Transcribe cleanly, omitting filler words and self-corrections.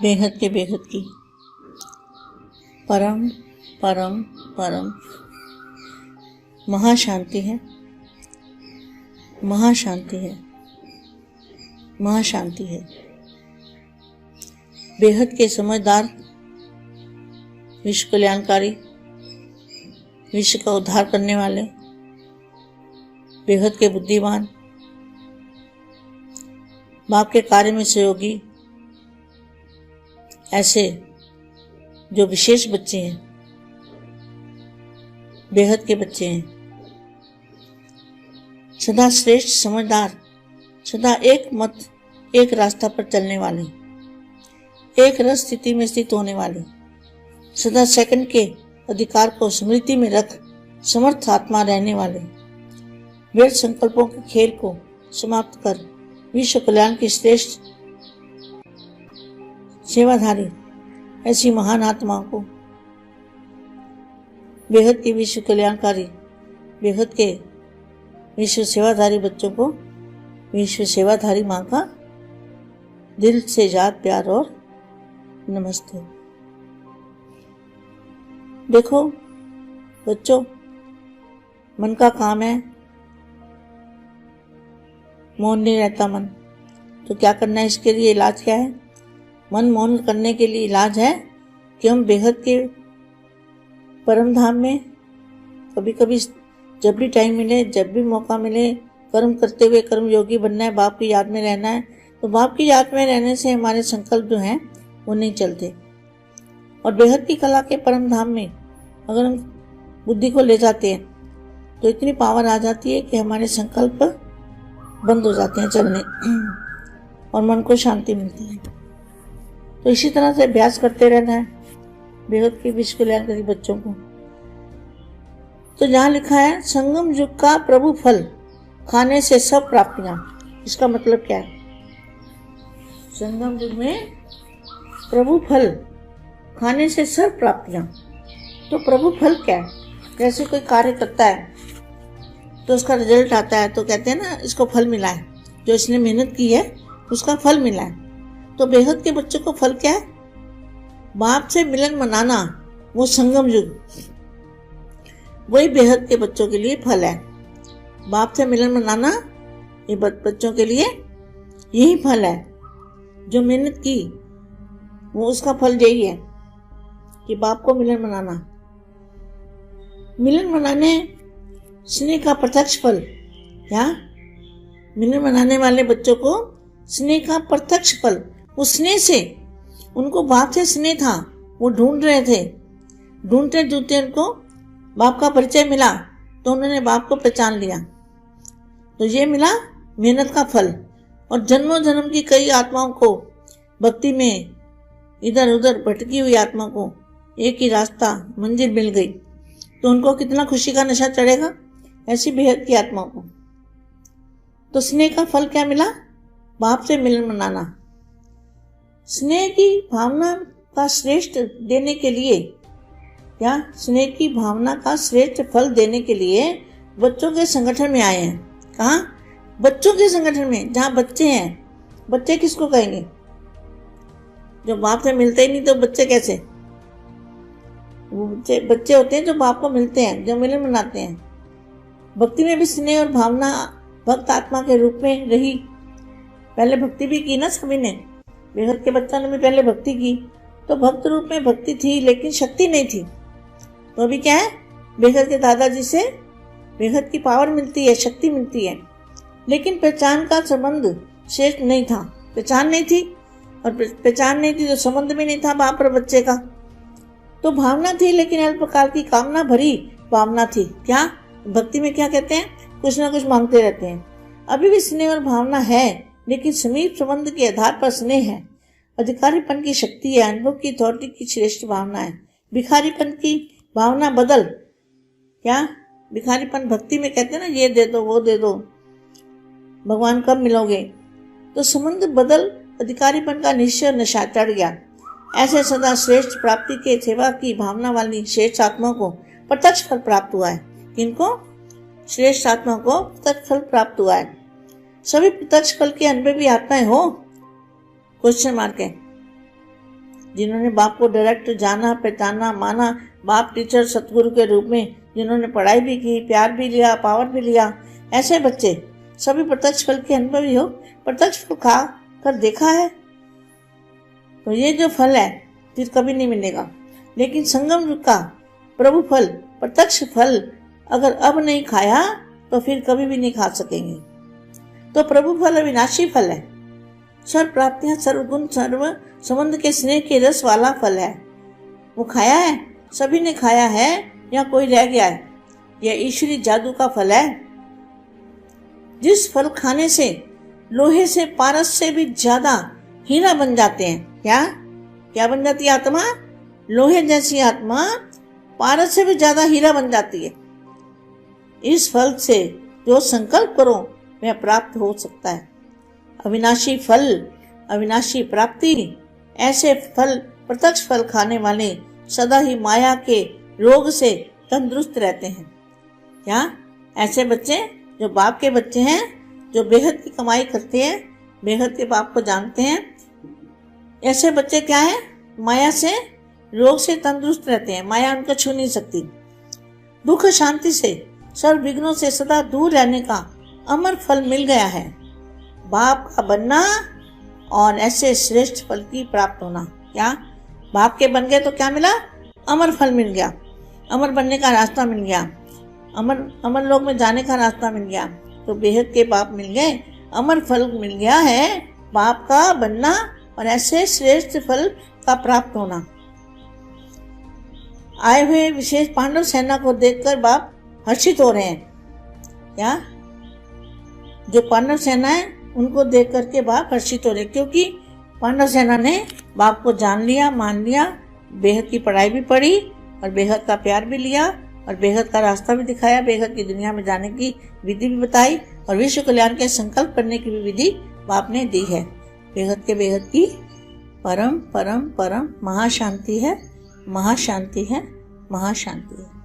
बेहद के बेहद की परम परम परम महाशांति है, महाशांति है, महाशांति है। बेहद के समझदार, विश्व कल्याणकारी, विश्व का उद्धार करने वाले, बेहद के बुद्धिमान, बाप के कार्य में सहयोगी, ऐसे जो विशेष बच्चे हैं, बेहद के बच्चे हैं, सदा श्रेष्ठ, समझदार, सदा एक मत, एक रास्ता पर चलने वाले, एक रस स्थिति में स्थित होने वाले, सदा सेकंड के अधिकार को स्मृति में रख समर्थ आत्मा रहने वाले, व्यर्थ संकल्पों के खेल को समाप्त कर विश्व कल्याण की श्रेष्ठ सेवाधारी ऐसी महान आत्माओं को, बेहद के विश्व कल्याणकारी, बेहद के विश्व सेवाधारी बच्चों को विश्व सेवाधारी माँ का दिल से याद, प्यार और नमस्ते। देखो बच्चों, मन का काम है, मौन नहीं रहता मन, तो क्या करना है? इसके लिए इलाज क्या है? मन मौन करने के लिए इलाज है कि हम बेहद के परम धाम में कभी कभी, जब भी टाइम मिले, जब भी मौका मिले, कर्म करते हुए कर्म योगी बनना है, बाप की याद में रहना है। तो बाप की याद में रहने से हमारे संकल्प जो हैं वो नहीं चलते। और बेहद की कला के परम धाम में अगर हम बुद्धि को ले जाते हैं तो इतनी पावर आ जाती है कि हमारे संकल्प बंद हो जाते हैं चलने और मन को शांति मिलती है। तो इसी तरह से अभ्यास करते रहना है बेहद के विश्व कल्याणकारी बच्चों को। तो जहाँ लिखा है संगम युग का प्रभु फल खाने से सब प्राप्तियां, इसका मतलब क्या है? संगम युग में प्रभु फल खाने से सब प्राप्तियां। तो प्रभु फल क्या है? जैसे कोई कार्य करता है तो उसका रिजल्ट आता है तो कहते हैं ना, इसको फल मिला है, जो इसने मेहनत की है उसका फल मिला है। तो बेहद के बच्चों को फल क्या है? बाप से मिलन मनाना, वो संगम युग, वही बेहद के बच्चों के लिए फल है। बाप से मिलन मनाना ये बच्चों के लिए यही फल है। जो मेहनत की वो उसका फल यही है कि बाप को मिलन मनाना। मिलन मनाने स्नेह का प्रत्यक्ष फल, क्या? मिलन मनाने वाले बच्चों को स्नेह का प्रत्यक्ष फल, उस स्नेह से, उनको बाप से स्नेह था, वो ढूंढ रहे थे, ढूंढते ढूंढते उनको बाप का परिचय मिला तो उन्होंने बाप को पहचान लिया। तो ये मिला मेहनत का फल। और जन्मों जन्म की कई आत्माओं को भक्ति में इधर उधर भटकी हुई आत्मा को एक ही रास्ता, मंजिल मिल गई तो उनको कितना खुशी का नशा चढ़ेगा, ऐसी बेहद की आत्माओं को। तो स्नेह का फल क्या मिला? बाप से मिलन मनाना। स्नेह की भावना का श्रेष्ठ देने के लिए, या स्नेह की भावना का श्रेष्ठ फल देने के लिए बच्चों के संगठन में आए हैं। कहाँ? बच्चों के संगठन में, जहाँ बच्चे हैं। बच्चे किसको कहेंगे? जो बाप से मिलते ही नहीं तो बच्चे कैसे? वो बच्चे होते हैं जो बाप को मिलते हैं, जो मिलन मनाते हैं। भक्ति में भी स्नेह और भावना भक्त आत्मा के रूप में रही। पहले भक्ति भी की ना सभी ने, बेहद के बच्चों ने भी पहले भक्ति की, तो भक्त रूप में भक्ति थी लेकिन शक्ति नहीं थी। तो अभी क्या है? बेहद के दादाजी से बेहद की पावर मिलती है, शक्ति मिलती है, लेकिन पहचान का संबंध श्रेष्ठ नहीं था। पहचान नहीं थी, और पहचान नहीं थी तो संबंध भी नहीं था बाप और बच्चे का। तो भावना थी लेकिन अल्पकाल की कामना भरी भावना थी। क्या? भक्ति में क्या कहते हैं? कुछ ना कुछ मांगते रहते हैं। अभी भी स्नेह और भावना है लेकिन समीप संबंध के आधार पर स्नेह है, अधिकारीपन की शक्ति है, अनुभव की अथॉरिटी की श्रेष्ठ भावना है। भिखारीपन की भावना बदल, क्या? भिखारीपन भक्ति में कहते हैं ना, ये दे दो वो दे दो, भगवान कब मिलोगे, तो संबंध बदल अधिकारीपन का निश्चय नशा चढ़ गया। ऐसे सदा श्रेष्ठ प्राप्ति के सेवा की भावना वाली श्रेष्ठ आत्मा को प्रत्यक्ष फल प्राप्त हुआ है। किनको? श्रेष्ठ आत्मा को प्रत्यक्ष फल प्राप्त हुआ है। सभी प्रत्यक्ष फल के अनुभवी आत्माएं हो? क्वेश्चन मार्क है। जिन्होंने बाप को डायरेक्ट जाना, पहचाना, माना, बाप टीचर सतगुरु के रूप में, जिन्होंने पढ़ाई भी की, प्यार भी लिया, पावर भी लिया, ऐसे बच्चे सभी प्रत्यक्ष फल के अनुभवी हो। प्रत्यक्ष फल खा कर देखा है तो ये जो फल है फिर कभी नहीं मिलेगा। लेकिन संगम युग का प्रभु फल, प्रत्यक्ष फल अगर अब नहीं खाया तो फिर कभी भी नहीं खा सकेंगे। तो प्रभु फल अविनाशी फल है, सर्व प्राप्तियां, सर्वगुण, सर्व संबंध के स्नेह के रस वाला फल है। वो खाया है, सभी ने खाया है या कोई रह गया है? यह ईश्वरी जादू का फल है। जिस फल खाने से लोहे से, पारस से भी ज्यादा हीरा बन जाते हैं। क्या बन जाती है आत्मा? लोहे जैसी आत्मा पारस से भी ज्यादा हीरा बन जाती है। इस फल से जो संकल्प करो वह प्राप्त हो सकता है। अविनाशी फल, अविनाशी प्राप्ति। ऐसे फल, प्रत्यक्ष फल खाने वाले सदा ही माया के रोग से तंदुरुस्त रहते हैं। क्या ऐसे बच्चे जो बाप के बच्चे हैं, जो बेहद की कमाई करते हैं, बेहद के बाप को जानते हैं, ऐसे बच्चे क्या है? माया से, रोग से तंदुरुस्त रहते हैं। माया उनको छू नहीं सकती। दुख शांति से, सर्व विघ्नों से सदा दूर रहने का अमर फल मिल गया है। बाप का बनना और ऐसे श्रेष्ठ फल की प्राप्त होना। क्या बाप के बन गए तो क्या मिला? अमर फल मिल गया, अमर बनने का रास्ता मिल गया, अमर लोक में जाने का रास्ता मिल गया। तो बेहद के बाप मिल गए, अमर फल मिल गया है, बाप का बनना और ऐसे श्रेष्ठ फल का प्राप्त होना। आए हुए विशेष पांडव सेना को देखकर बाप हर्षित हो रहे हैं। क्या जो पांडव सेना है उनको देख करके बाप हर्षित हो रहे, क्योंकि पांडव सेना ने बाप को जान लिया, मान लिया, बेहद की पढ़ाई भी पढ़ी और बेहद का प्यार भी लिया और बेहद का रास्ता भी दिखाया, बेहद की दुनिया में जाने की विधि भी बताई और विश्व कल्याण के संकल्प करने की भी विधि बाप ने दी है। बेहद के बेहद की परम परम परम महाशांति है, महाशांति है, महाशांति है।